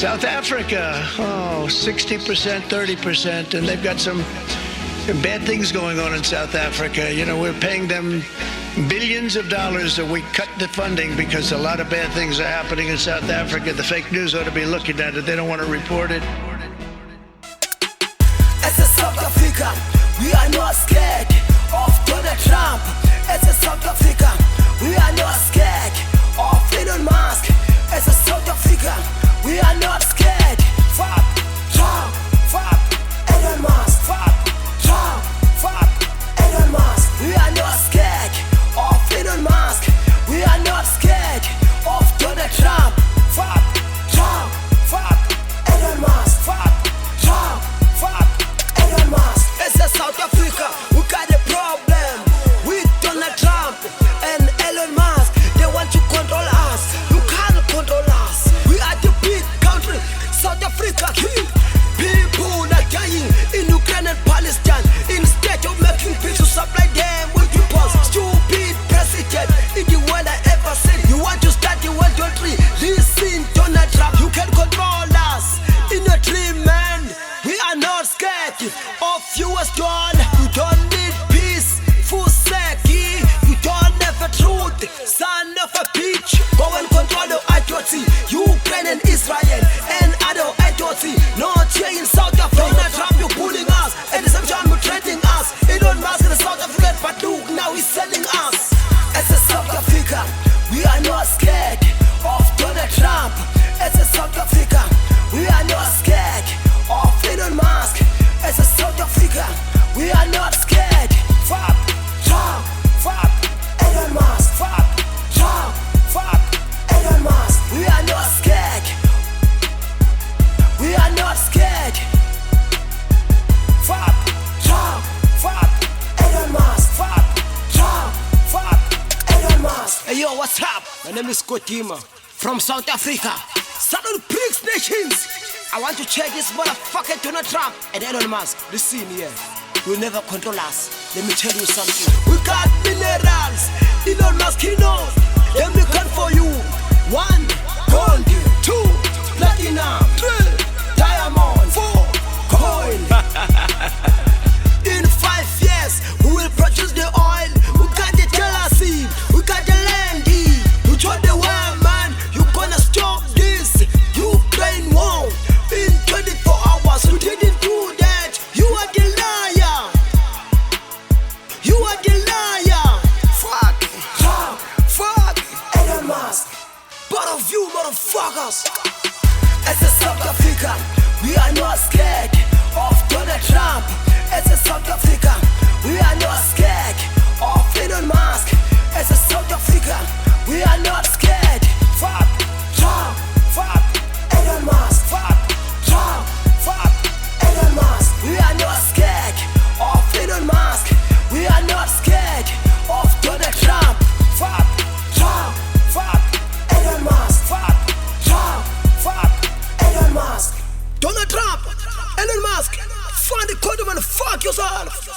South Africa, 60%, 30%, and they've got some bad things going on in South Africa. You know, we're paying them billions of dollars and we cut the funding because a lot of bad things are happening in South Africa. The fake news ought to be looking at it. They don't want to report it. As a South Africa, we are not scared of Donald Trump. As a South Africa, we are not scared of Elon Musk. As a South Africa, we are not scared. Fuck Trump, fuck Elon Musk, fuck Trump, fuck Elon Musk. We are not scared of Elon Musk. We are not scared of Donald Trump. Fuck Trump, fuck Elon Musk, fuck Trump, fuck Elon Musk. As a South Africa, we got a problem with Donald Trump and Elon Musk. They want to control us. You can't control us. We are the big country, South Africa. People are dying in Ukraine and Palestine. Instead of making peace, to supply them with weapons. Stupid president in the world I ever seen. You want to start the world country? Listen, Donald Trump, you can control us in a dream, man. We are not scared of US dollar. You don't need peace, Fuseki. You don't have a truth, son of a bitch. Go and control the IoT, Ukraine and Israel and other IoT. Not here in South Africa. Donald Trump, you're bullying us. At the same time, you're threatening us. Elon Musk in South Africa, but look, now he's selling us. As a South Africa, we are not scared of Donald Trump. As a South Africa, we are not scared of Elon Musk. As a South Africa, we are not scared. Fuck Trump, fuck Elon Musk, fuck Trump, fuck Elon Musk. We are not scared. We are not scared. Fuck Trump, fuck Elon Musk, fuck Trump, fuck Elon Musk. Hey yo, what's up? My name is Godima from South Africa. Southern BRICS nations. I want to check this motherfucker Donald Trump and Elon Musk. Listen here, you'll never control us. Let me tell you something. We got minerals. Elon Musk, he knows. Let me count for you. 1, gold. 2, platinum. 3, diamond. 4, coal. In 5 years, we will produce the oil. We got the jealousy. We got the land. You told the world, man, you gonna stop this Ukraine war in 24 hours. You didn't do that. You are the liar. You are the liar. Fuck Trump. Fuck Elon Musk. Both of you motherfuckers. As a South Africa, we are not scared of Donald Trump. As a South Africa, we are not scared of Elon Musk. As a South Africa, we are not scared. Fuck Trump. Fuck Elon Musk. Fuck Trump. Fuck Elon Musk. We are not scared of Elon Musk. We are not scared of Donald Trump. Fuck Trump. Fuck Elon Musk. Fuck Trump. Fuck Elon Musk. Donald Trump, Elon Musk, find the condom and fuck yourself.